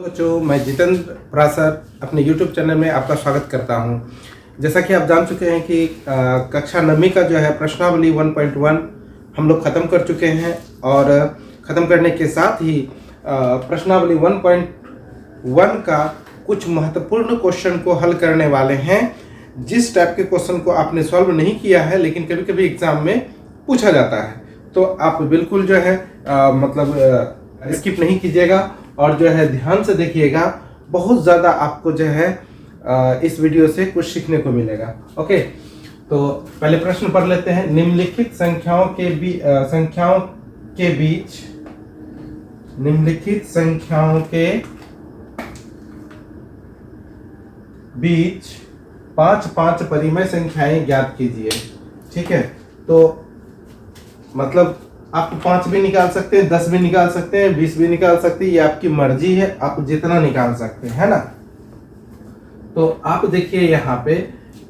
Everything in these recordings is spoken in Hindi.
बच्चों, मैं जितेंद्र प्रासर अपने YouTube चैनल में आपका स्वागत करता हूं। जैसा कि आप जान चुके हैं कि कक्षा 9वीं का जो है प्रश्नावली 1.1 हम लोग ख़त्म कर चुके हैं और ख़त्म करने के साथ ही प्रश्नावली 1.1 का कुछ महत्वपूर्ण क्वेश्चन को हल करने वाले हैं। जिस टाइप के क्वेश्चन को आपने सॉल्व नहीं किया है लेकिन कभी कभी एग्ज़ाम में पूछा जाता है, तो आप बिल्कुल जो है स्किप नहीं कीजिएगा और जो है ध्यान से देखिएगा। बहुत ज़्यादा आपको जो है इस वीडियो से कुछ सीखने को मिलेगा। ओके, तो पहले प्रश्न पढ़ लेते हैं। निम्नलिखित संख्याओं के बीच 5 परिमेय संख्याएं ज्ञात कीजिए। ठीक है, तो मतलब आप 5 भी निकाल सकते हैं, 10 भी निकाल सकते हैं, 20 भी निकाल सकते हैं, ये आपकी मर्जी है, आप जितना निकाल सकते हैं, है ना। तो आप देखिए यहाँ पे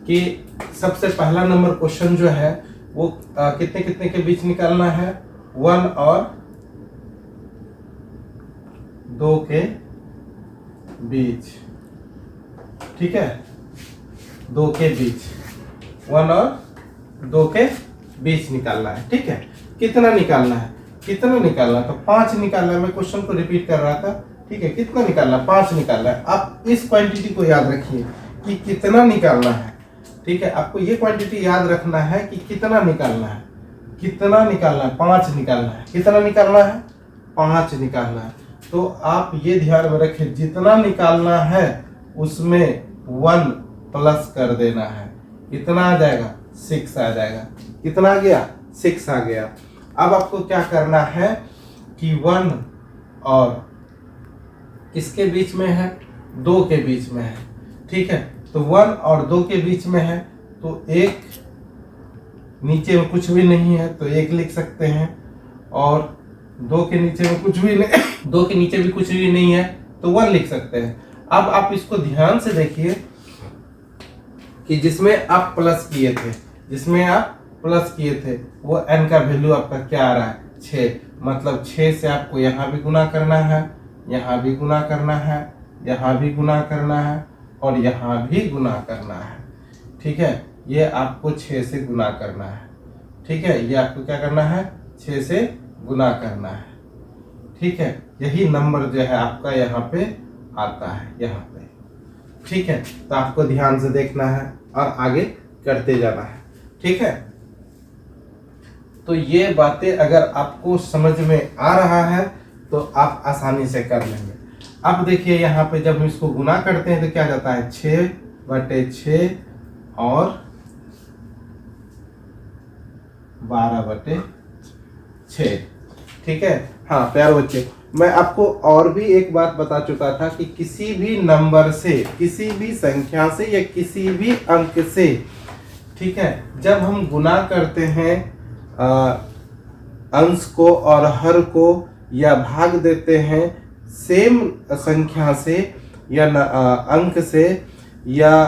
कि सबसे पहला नंबर क्वेश्चन जो है वो कितने कितने के बीच निकालना है, 1 और 2 के बीच। ठीक है, 2 के बीच, 1 और 2 के बीच निकालना है। ठीक है, कितना निकालना है, तो 5 निकालना है। मैं क्वेश्चन को रिपीट कर रहा था। ठीक है, कितना निकालना है, 5 निकालना है। आप इस क्वांटिटी को याद रखिए कि कितना निकालना है। ठीक है, आपको ये क्वांटिटी याद रखना है कि कितना निकालना है, 5 निकालना है। कितना निकालना है, 5 निकालना है। तो आप ये ध्यान में रखें, जितना निकालना है उसमें 1 प्लस कर देना है। कितना आ जाएगा, 6 आ जाएगा। कितना आ गया, 6 आ गया। अब आपको क्या करना है कि 1 और किसके बीच में है, 2 के बीच में है। ठीक है, तो 1 और 2 के बीच में है, तो 1 नीचे में कुछ भी नहीं है तो 1 लिख सकते हैं, और 2 के नीचे में कुछ भी नहीं 2 के नीचे भी कुछ भी नहीं है तो 1 लिख सकते हैं। अब आप इसको ध्यान से देखिए कि जिसमें आप प्लस किए थे वो n का वैल्यू आपका क्या आ रहा है, 6। मतलब 6 से आपको यहाँ भी गुना करना है, यहाँ भी गुना करना है, यहाँ भी गुना करना है और यहाँ भी गुना करना है। ठीक है, ये आपको 6 से गुना करना है। ठीक है, ये आपको क्या करना है, 6 से गुना करना है। ठीक है, यही नंबर जो है आपका यहाँ पे आता है, यहाँ पे। ठीक है, तो आपको ध्यान से देखना है और आगे करते जाना है। ठीक है, तो ये बातें अगर आपको समझ में आ रहा है तो आप आसानी से कर लेंगे। अब देखिए यहाँ पे जब हम इसको गुना करते हैं तो क्या जाता है, 6/6 और 12/6। ठीक है, हाँ प्यारे बच्चे, मैं आपको और भी एक बात बता चुका था कि किसी भी नंबर से, किसी भी संख्या से या किसी भी अंक से, ठीक है, जब हम गुना करते हैं अंश को और हर को या भाग देते हैं सेम संख्या से या अंक से, या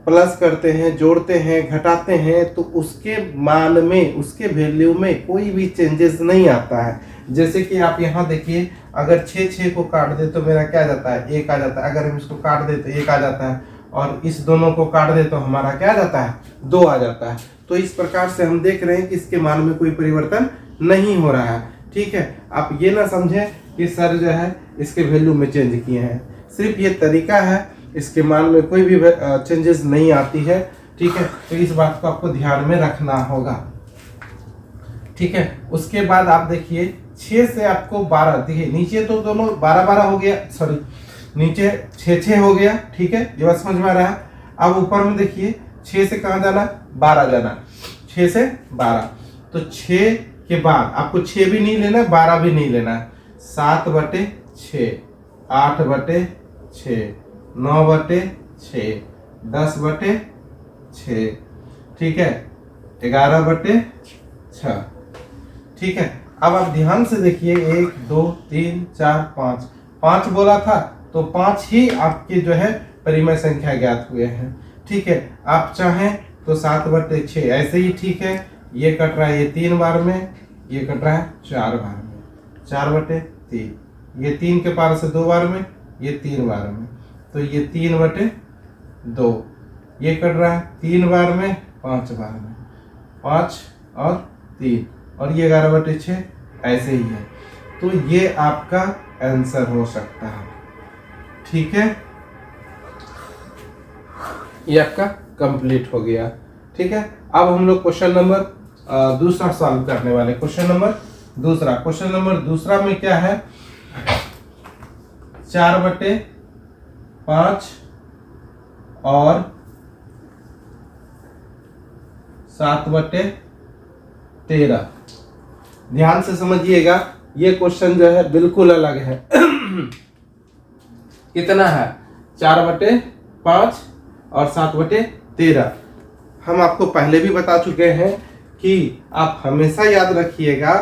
प्लस करते हैं, जोड़ते हैं, घटाते हैं, तो उसके मान में, उसके वैल्यू में कोई भी चेंजेस नहीं आता है। जैसे कि आप यहाँ देखिए, अगर 6 को काट दे तो मेरा क्या जाता है, 1 आ जाता है। अगर हम इसको काट दे तो 1 आ जाता है, और इस दोनों को काट दे तो हमारा क्या आ जाता है, 2 आ जाता है। तो इस प्रकार से हम देख रहे हैं कि इसके मान में कोई परिवर्तन नहीं हो रहा है। ठीक है, आप ये ना समझें कि सर जो है इसके वैल्यू में चेंज किए हैं, सिर्फ ये तरीका है, इसके मान में कोई भी चेंजेस नहीं आती है। ठीक है, तो इस बात को आपको ध्यान में रखना होगा। ठीक है, उसके बाद आप देखिए 6 से आपको 12, देखिए नीचे तो दोनों 12 हो गया, सॉरी नीचे 6 हो गया। ठीक है, ये बात समझ में आ रहा है। अब ऊपर में देखिए 6 से कहाँ जाना, 12 जाना, 6 से 12। तो 6 के बाद आपको 6 भी नहीं लेना, 12 भी नहीं लेना है। 7/6, 8/6, 9/6, 10/6। ठीक है, 11/6। ठीक है, अब आप ध्यान से देखिए, 1 2 3 4 5 बोला था, तो 5 ही आपके जो है परिमेय संख्या ज्ञात हुए हैं। ठीक है, आप चाहें तो 7/6 ऐसे ही ठीक है। ये कट रहा है, ये 3 बार में, ये कट रहा है 4 बार में, 4/3, ये 3 के पावर से 2 बार में, ये 3 बार में, तो ये 3/2 ये कट रहा है 3 बार में 5 बार में, 5 और 3 और ये 11/6 ऐसे ही है। तो ये आपका आंसर हो सकता है। ठीक है, ये आपका कंप्लीट हो गया। ठीक है, अब हम लोग क्वेश्चन नंबर दूसरा सॉल्व करने वाले। क्वेश्चन नंबर दूसरा में क्या है, 4/5 और 7/13। ध्यान से समझिएगा, ये क्वेश्चन जो है बिल्कुल अलग है। कितना है, 4/5 और 7/13। हम आपको पहले भी बता चुके हैं कि आप हमेशा याद रखिएगा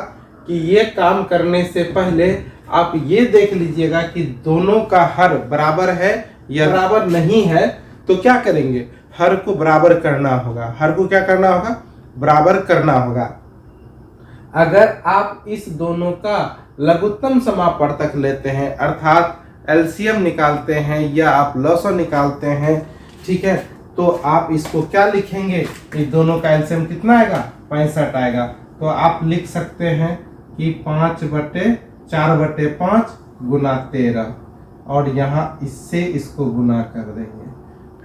कि ये काम करने से पहले आप ये देख लीजिएगा कि दोनों का हर बराबर है या बराबर नहीं है। तो क्या करेंगे, हर को बराबर करना होगा। हर को क्या करना होगा, बराबर करना होगा। अगर आप इस दोनों का लघुत्तम समापवर्तक लेते हैं, अर्थात एलसीएम निकालते हैं या आप लॉसर निकालते हैं, ठीक है, तो आप इसको क्या लिखेंगे, इस दोनों का एलसीएम कितना आएगा, 65 आएगा। तो आप लिख सकते हैं कि 5/4/5 गुना 13 और यहाँ इससे इसको गुना कर देंगे।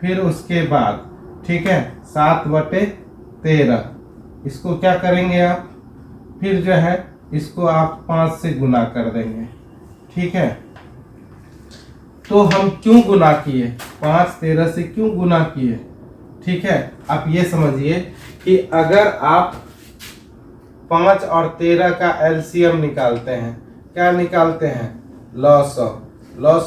फिर उसके बाद ठीक है 7/13 इसको क्या करेंगे आप, फिर जो है इसको आप 5 से गुना कर देंगे। ठीक है, तो हम क्यों गुना किए, 5 13 से क्यों गुना किए। ठीक है, आप ये समझिए कि अगर आप 5 और 13 का एलसीएम निकालते हैं, क्या निकालते हैं, लॉस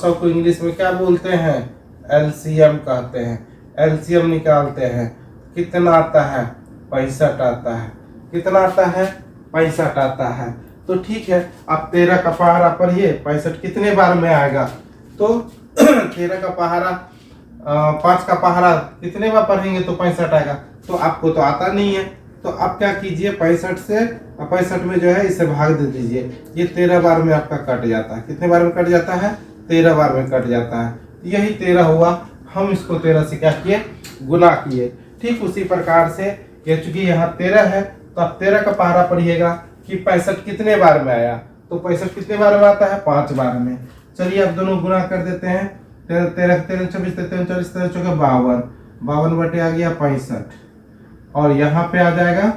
ऑफ को इंग्लिश में क्या बोलते हैं, एलसीएम कहते हैं। एलसीएम निकालते हैं, कितना आता है, 65 आता है। कितना आता है, 65 आता है। तो ठीक है, आप 13 का पहाड़ा पढ़िए, 65 कितने बार में आएगा, तो 13 का पहाड़ा 5 का पहाड़ा कितने बार पढ़ेंगे तो 65 आएगा। तो आपको तो आता नहीं है, तो आप क्या कीजिए, 65 में जो है इसे भाग दे दीजिए। ये 13 बार में आपका कट जाता है। कितने बार में कट जाता है, 13 बार में कट जाता है। यही 13 हुआ, हम इसको 13 से क्या किए, गुना किए। ठीक उसी प्रकार से ये चूंकि यहाँ 13 है तो आप 13 का पहाड़ा पढ़िएगा कि 65 कितने बार में आया, तो 65 कितने बार में आता है, 5 बार में। चलिए अब दोनों गुना कर देते हैं, 13 26 43 40 13 चौके 52, 52 बटे आ गया 65 और यहाँ पे आ जाएगा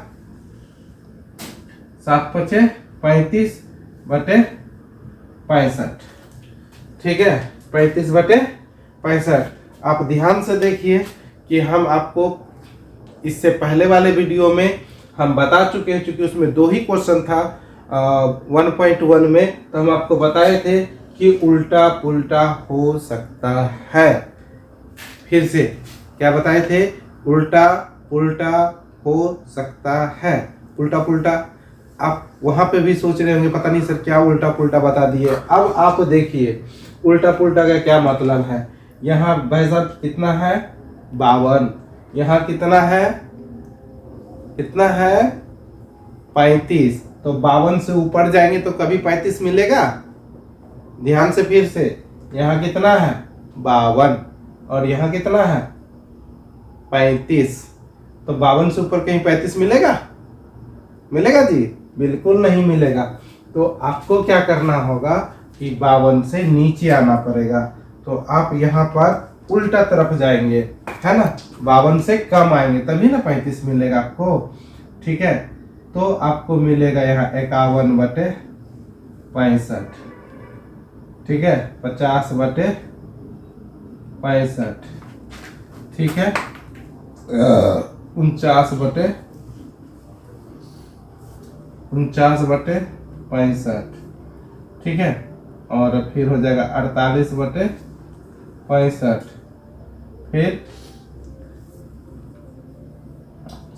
7 5 35 बटे 65। ठीक है, 35 बटे 65। आप ध्यान से देखिए कि हम आपको इससे पहले वाले वीडियो में हम बता चुके हैं, चूंकि उसमें 2 ही क्वेश्चन था 1.1 में, तो हम आपको बताए थे कि उल्टा पुल्टा हो सकता है। फिर से क्या बताए थे, उल्टा पुल्टा हो सकता है। उल्टा पुल्टा आप वहां पे भी सोच रहे होंगे, पता नहीं सर क्या उल्टा पुल्टा बता दिए। अब आप देखिए उल्टा पुल्टा का क्या मतलब है। यहाँ भाई साहब कितना है, 52, यहाँ कितना है, 35। तो 52 से ऊपर जाएंगे तो कभी 35 मिलेगा। ध्यान से फिर से, यहाँ कितना है, 52 और यहाँ कितना है, 35। तो 52 से ऊपर कहीं 35 मिलेगा, मिलेगा जी, बिल्कुल नहीं मिलेगा। तो आपको क्या करना होगा कि 52 से नीचे आना पड़ेगा। तो आप यहाँ पर उल्टा तरफ जाएंगे, है ना, 52 से कम आएंगे तभी ना 35 मिलेगा आपको। ठीक है, तो आपको मिलेगा यहाँ 51 बटे 65। ठीक है, 50 बटे 65। ठीक है, 49 बटे 65। ठीक है, और फिर हो जाएगा 48 बटे 65, फिर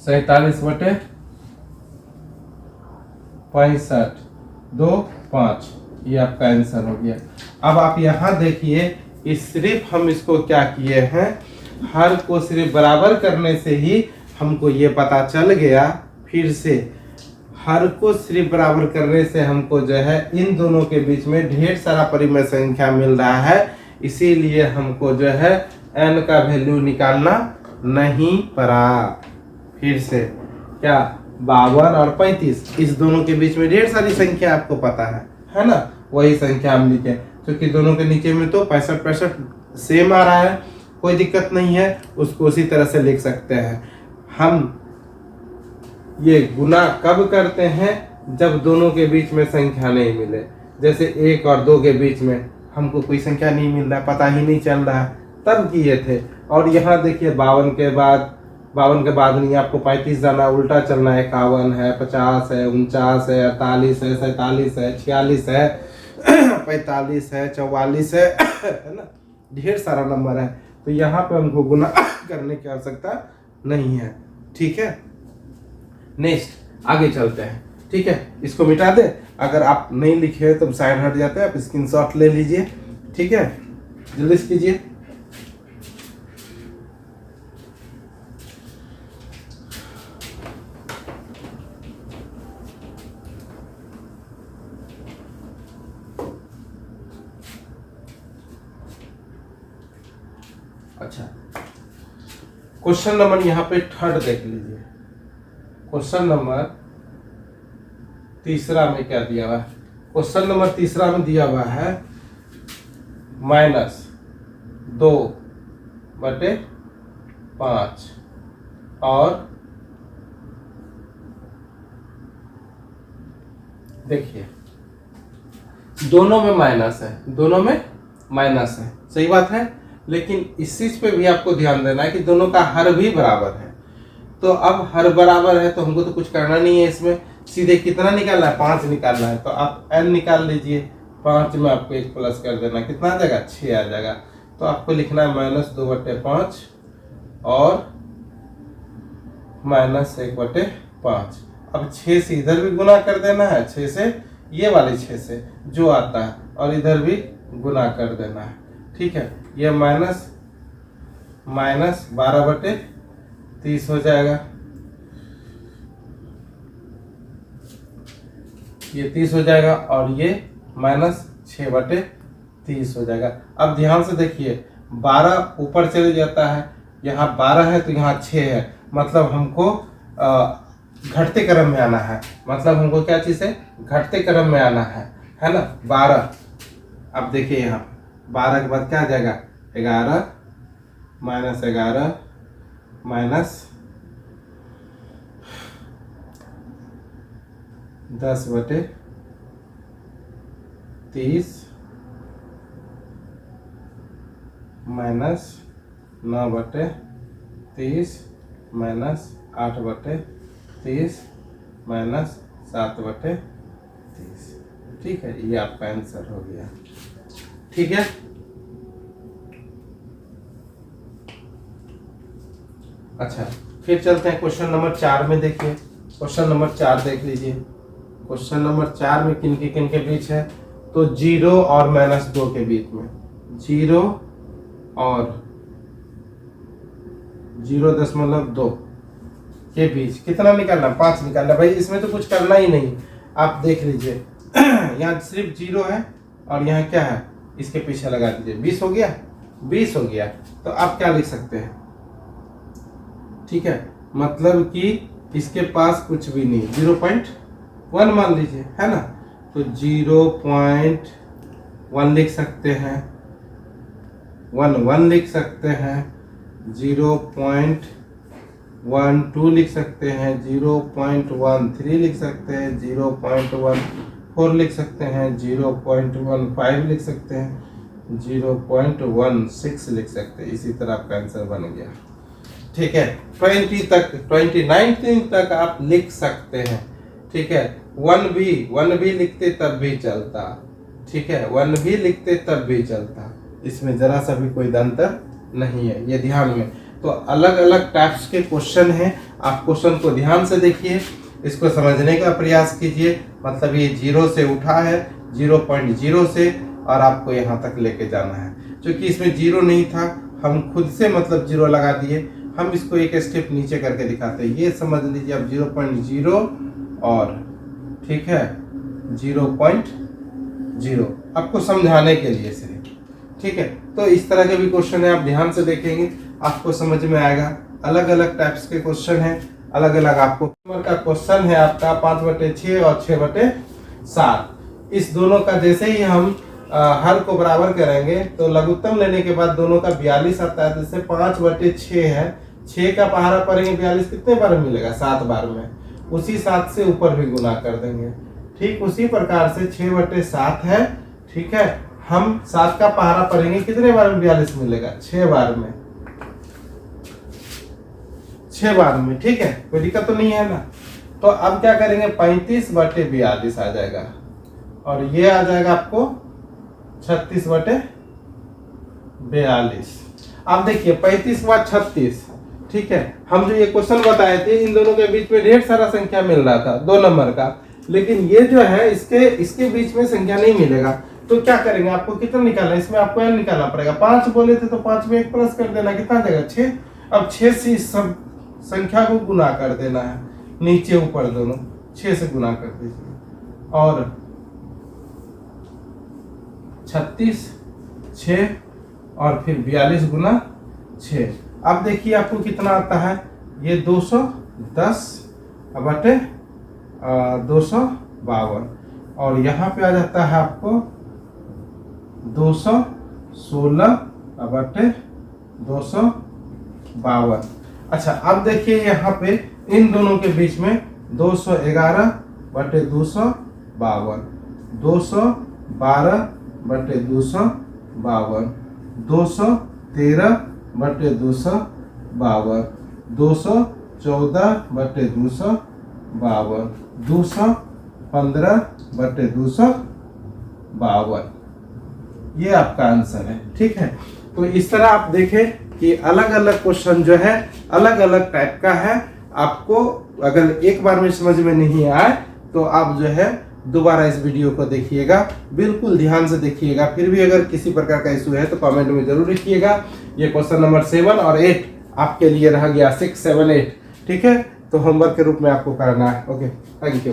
47 बटे 65, 2 5। ये आपका आंसर हो गया। अब आप यहाँ देखिए कि सिर्फ हम इसको क्या किए हैं, हर को सिर्फ बराबर करने से ही हमको ये पता चल गया। फिर से हर को सिर्फ बराबर करने से हमको जो है इन दोनों के बीच में ढेर सारा परिमेय संख्या मिल रहा है, इसीलिए हमको जो है n का वैल्यू निकालना नहीं पड़ा। फिर से क्या 52 और 35, इस दोनों के बीच में ढेर सारी संख्या आपको पता है ना, वही संख्या हम लिखे, क्योंकि दोनों के नीचे में तो 65 सेम आ रहा है, कोई दिक्कत नहीं है, उसको उसी तरह से लिख सकते हैं। हम ये गुना कब करते हैं, जब दोनों के बीच में संख्या नहीं मिले, जैसे 1 और 2 के बीच में हमको कोई संख्या नहीं मिल रहा, पता ही नहीं चल रहा, तब किए थे। और यहाँ देखिए 52 के बाद नहीं, आपको 35 जाना, उल्टा चलना है, 51 है, 50 है, 49 है, 48 है, 47 है, 46 है, 45 है, 44 है ना, ढेर सारा नंबर है, तो यहाँ पे हमको गुना करने की आवश्यकता नहीं है। ठीक है, नेक्स्ट आगे चलते हैं। ठीक है, इसको मिटा दे, अगर आप नहीं लिखे तो साइड हट जाते हैं, आप स्क्रीनशॉट ले लीजिए। ठीक है, जल्दी से कीजिए। अच्छा, क्वेश्चन नंबर यहाँ पे 3 देख लीजिए। क्वेश्चन नंबर 3 में क्या दिया हुआ है? क्वेश्चन नंबर 3 में दिया हुआ है -2/5 और देखिए दोनों में माइनस है, दोनों में माइनस है, सही बात है, लेकिन इस चीज पे भी आपको ध्यान देना है कि दोनों का हर भी बराबर है। तो अब हर बराबर है तो हमको तो कुछ करना नहीं है, इसमें सीधे कितना निकालना है, 5 निकालना है, तो आप n निकाल लीजिए। 5 में आपको 1 प्लस कर देना, कितना आ जाएगा, 6 आ जाएगा। तो आपको लिखना है -2/5 और -1/5। अब 6 से इधर भी गुना कर देना है, 6 से ये वाले 6 से जो आता है, और इधर भी गुना कर देना है। ठीक है, ये -12/30 हो जाएगा, ये 30 हो जाएगा, और ये -6/30 हो जाएगा। अब ध्यान से देखिए 12 ऊपर चले जाता है, यहाँ 12 है तो यहाँ 6 है, मतलब हमको घटते क्रम में आना है, मतलब हमको क्या चीज़ है, घटते क्रम में आना है ना। 12, अब देखिए यहाँ 12 के बाद क्या आ जाएगा, 11 -11 -10/30 -9/30 -8/30 -7/30। ठीक है, ये आपका आंसर हो गया। ठीक है, अच्छा फिर चलते हैं क्वेश्चन नंबर 4 में। देखिए क्वेश्चन नंबर 4 देख लीजिए। क्वेश्चन नंबर 4 में किन के बीच है, तो 0 और -2 के बीच में, 0 और 0.2 के बीच कितना निकालना, 5 निकालना। भाई इसमें तो कुछ करना ही नहीं, आप देख लीजिए यहाँ सिर्फ 0 है और यहाँ क्या है, इसके पीछे लगा दीजिए, 20 हो गया, 20 हो गया। तो आप क्या लिख सकते हैं, ठीक है, मतलब कि इसके पास कुछ भी नहीं, 0.1 मान लीजिए, है ना, तो 0.1 लिख सकते हैं, 1 लिख सकते हैं, 0.12 लिख सकते हैं, 0.13 लिख सकते हैं, 0.14 लिख सकते हैं, 0.15 लिख सकते हैं, 0.16 लिख सकते हैं। इसी तरह आपका आंसर बन गया। ठीक है, 29 तक आप लिख सकते हैं। ठीक है, 1 भी लिखते तब भी चलता। ठीक है, 1 भी लिखते तब भी चलता, इसमें जरा सा भी कोई अंतर नहीं है, ये ध्यान में। तो अलग अलग टाइप्स के क्वेश्चन हैं, आप क्वेश्चन को ध्यान से देखिए, इसको समझने का प्रयास कीजिए। मतलब ये 0 से उठा है, 0.0 से, और आपको यहाँ तक लेके जाना है। क्योंकि इसमें 0 नहीं था, हम खुद से मतलब 0 लगा दिए। हम इसको एक स्टेप नीचे करके दिखाते हैं। ये समझ लीजिए आप 0.0 और ठीक है, 0.0 आपको समझाने के लिए सिर्फ, ठीक है। तो इस तरह के भी क्वेश्चन है, आप ध्यान से देखेंगे आपको समझ में आएगा। अलग अलग टाइप्स के क्वेश्चन है, अलग अलग आपको नंबर का क्वेश्चन है आपका 5/6 और 6/7। इस दोनों का जैसे ही हम हर को बराबर करेंगे तो लघुत्तम लेने के बाद दोनों का 42 आता है। जैसे 5/6 है, 6 का पहाड़ा पढ़ेंगे 42 कितने बार में मिलेगा? 7 बार में। उसी 7 से ऊपर भी गुना कर देंगे। ठीक उसी प्रकार से 6/7 है, ठीक है, हम 7 का पहाड़ा पढ़ेंगे कितने बार में 42 मिलेगा? 6 बार में, 6 बार में, ठीक है, कोई दिक्कत तो नहीं है ना। तो अब क्या करेंगे, 35/42 आ जाएगा और ये आ जाएगा आपको 36/42। अब देखिए 35 व 36, ठीक है, हम जो ये क्वेश्चन बताए थे इन दोनों के बीच में ढेर सारा संख्या मिल रहा था 2 नंबर का, लेकिन ये जो है इसके बीच में संख्या नहीं मिलेगा। तो क्या करेंगे, आपको कितना निकालना है, इसमें आपको n निकालना पड़ेगा। 5 बोले थे तो 5 में 1 प्लस कर देना, कितना देगा? 6। अब 6 से इस सब संख्या को गुना कर देना है, नीचे ऊपर दोनों 6 से गुना कर दीजिए और 36, 6 और फिर 42 गुना 6। अब देखिए आपको कितना आता है, ये 210/252 और यहाँ पे आ जाता है आपको 216/252। अच्छा अब देखिए यहाँ पे इन दोनों के बीच में 211/252, 212/252, 213/252, 214/252, 215/252। ये आपका आंसर है, ठीक है। तो इस तरह आप देखें कि अलग अलग क्वेश्चन जो है अलग अलग टाइप का है। आपको अगर एक बार में समझ में नहीं आए तो आप जो है दोबारा इस वीडियो को देखिएगा, बिल्कुल ध्यान से देखिएगा। फिर भी अगर किसी प्रकार का इशू है तो कमेंट में जरूर लिखिएगा। ये क्वेश्चन नंबर 7 और 8 आपके लिए रह गया, 6, 7, 8, ठीक है। तो होमवर्क के रूप में आपको करना है। Okay, thank you.